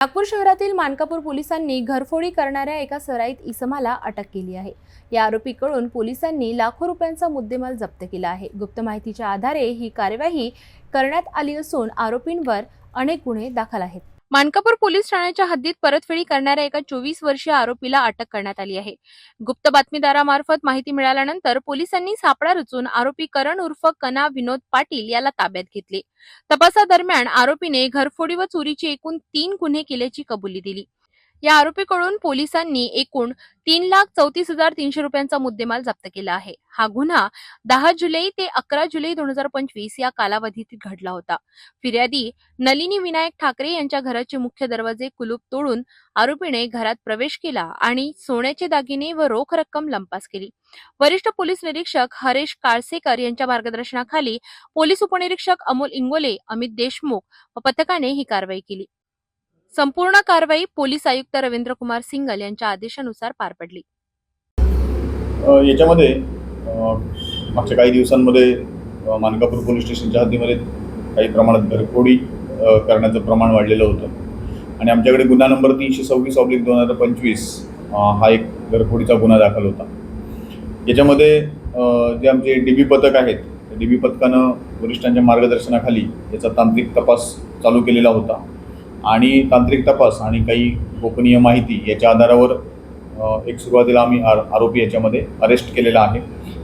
नागपूर शहरातील मानकापूर पोलिसांनी घरफोडी करणाऱ्या एका सराईत इसमाला अटक केली आहे। या आरोपीकडून पोलिसांनी लाखो रुपयांचा मुद्देमाल जप्त केला आहे। गुप्त माहितीच्या आधारे ही कार्यवाही करण्यात आली असून आरोपींवर अनेक गुन्हे दाखल आहेत। मानकापूर पोलीस ठाण्याच्या हद्दीत परतफेडी करणाऱ्या एका 24 वर्षीय आरोपीला अटक करण्यात आली आहे। गुप्त बातमीदारामार्फत माहिती मिळाल्यानंतर पोलिसांनी सापळा रचून आरोपी करण उर्फ कना विनोद पाटील याला ताब्यात घेतले। तपासादरम्यान आरोपीने घरफोडी व चोरीचे एकूण 3 गुन्हे केल्याची कबुली दिली। या आरोपीकडून पोलिसांनी एकूण 3,34,300 रुपयांचा मुद्देमाल जप्त केला आहे। हा गुन्हा 10 जुलै ते 11 जुलै 2025 या कालावधीत घडला होता। फिर्यादी नलिनी विनायक ठाकरे यांच्या घराचे मुख्य दरवाजे कुलूप तोडून आरोपीने घरात प्रवेश केला आणि सोन्याचे दागिने व रोख रक्कम लंपास केली। वरिष्ठ पोलीस निरीक्षक हरेश काळसेकर यांच्या मार्गदर्शनाखाली पोलीस उपनिरीक्षक अमोल इंगोले, अमित देशमुख व पथकाने ही कारवाई केली। संपूर्ण कारवाई पोलीस आयुक्त रवींद्र कुमार सिंगल यांच्या आदेशानुसार पार पडली। याच्यामध्ये मागच्या काही दिवसांमध्ये मानकापूर पोलीस स्टेशनच्या हद्दीमध्ये काही प्रमाणात घरफोडी करण्याचं प्रमाण वाढलेलं होतं आणि आमच्याकडे गुन्हा नंबर 326/2025 हा एक घरफोडीचा गुन्हा दाखल होता। याच्यामध्ये जे आमचे डीबी पथक आहेत, डीबी पथकानं वरिष्ठांच्या मार्गदर्शनाखाली याचा तांत्रिक तपास चालू केलेला होता आणि तांत्रिक तपास आणि काही गोपनीय माहिती याच्या आधारावर एक सुरुवातीला आम्ही आरोपी याच्यामध्ये अरेस्ट केलेला आहे।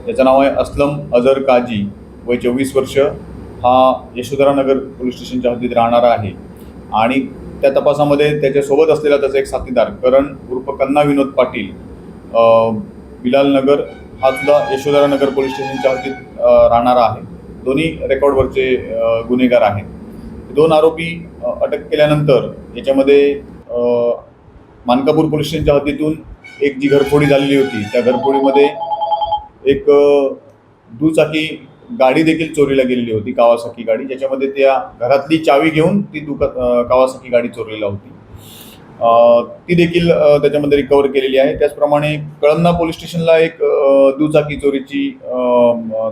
त्याचं नाव आहे असलम अजहर काजी, वय 24 वर्ष, हा यशोधरानगर पोलीस स्टेशनच्या हद्दीत राहणारा आहे आणि त्या तपासामध्ये त्याच्यासोबत असलेला त्याचा एक साथीदार करण उर्फ कन्ना विनोद पाटील, बिलाल नगर, हा सुद्धा यशोधरानगर पोलीस स्टेशनच्या हद्दीत राहणारा आहे। दोन्ही रेकॉर्डवरचे गुन्हेगार आहेत। 2 आरोपी अटक केल्यानंतर याच्यामध्ये मानकापूर पोलीस स्टेशनच्या हद्दीतून एक जी घरफोडी झालेली होती, त्या घरफोडीमध्ये एक दुचाकी गाडी देखील चोरीला गेलेली होती, कावासाकी गाडी, ज्याच्यामध्ये त्या घरातली चावी घेऊन ती कावासाकी गाडी चोरलेला होती, ती देखील त्याच्यामध्ये रिकवर केलेली आहे। त्याचप्रमाणे कळमना पोलीस स्टेशनला एक दुचाकी चोरीची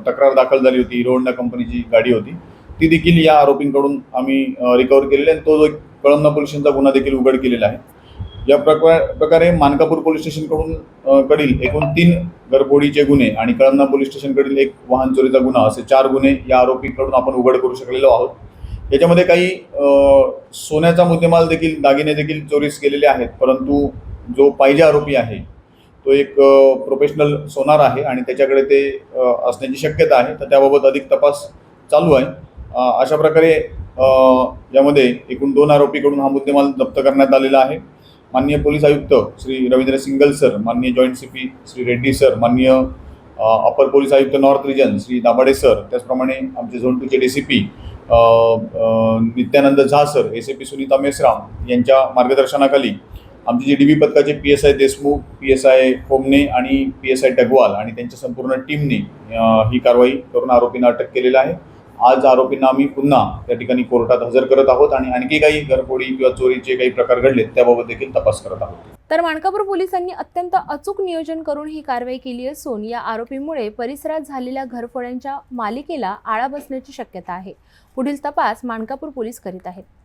तक्रार दाखल झाली होती, हिरो होंडा कंपनीची गाडी होती, ती देखील या आरोपींकडून आम्ही रिकवर केलेली आहे। तो जो कळमना पोलीस स्टेशनचा गुन्हा देखील उघड केलेला आहे। या प्रकारे मानकापूर पोलीस स्टेशन कडील एकूण 3 घरफोडीचे गुन्हे आणि कळमना पोलीस स्टेशनकडील एक वाहन चोरीचा गुन्हा असे 4 गुन्हे या आरोपीकडून आपण उघड करू शकलेलो आहोत। याच्यामध्ये काही सोन्याचा मुद्देमाल देखील, दागिने देखील चोरीस गेलेले आहेत, परंतु जो पाहिजे आरोपी आहे तो एक प्रोफेशनल सोनार आहे आणि त्याच्याकडे ते असण्याची शक्यता आहे, तर त्याबाबत अधिक तपास चालू आहे। अशा प्रकारे यामध्ये एकूण 2 आरोपीकडून हा मुद्देमाल जप्त करण्यात आलेला आहे। माननीय पोलीस आयुक्त श्री रवींद्र सिंगल सर, माननीय joint CP Shri Reddy sir, माननीय अपर पोलीस आयुक्त north region Shri Dabhade sir, त्याचप्रमाणे आमचे झोन 2चे DCP नित्यानंद झा सर, ACP सुनीता मेसराम यांच्या मार्गदर्शनाखाली आमचे जे डीबी पथकाचे PSI देशमुख, PSI कोमने आणि PSI डगवाल आणि त्यांच्या संपूर्ण टीमने ही कारवाई करून आरोपींना अटक केलेला आहे। आज आरोपींना आम्ही पुन्हा त्या ठिकाणी कोर्टात हजर करत आहोत आणि आणखी काही घरफोडी किंवा चोरीचे काही प्रकार घडले त्याबाबत देखील तपास करत आहोत। तर मानकापूर पोलिसांनी अत्यंत अचूक नियोजन करून ही कारवाई केली असून या आरोपीमुळे परिसरात झालेल्या घरफोड्यांच्या मालिकेला आळा बसण्याची शक्यता आहे। पुढील तपास मानकापूर पोलीस करीत आहेत।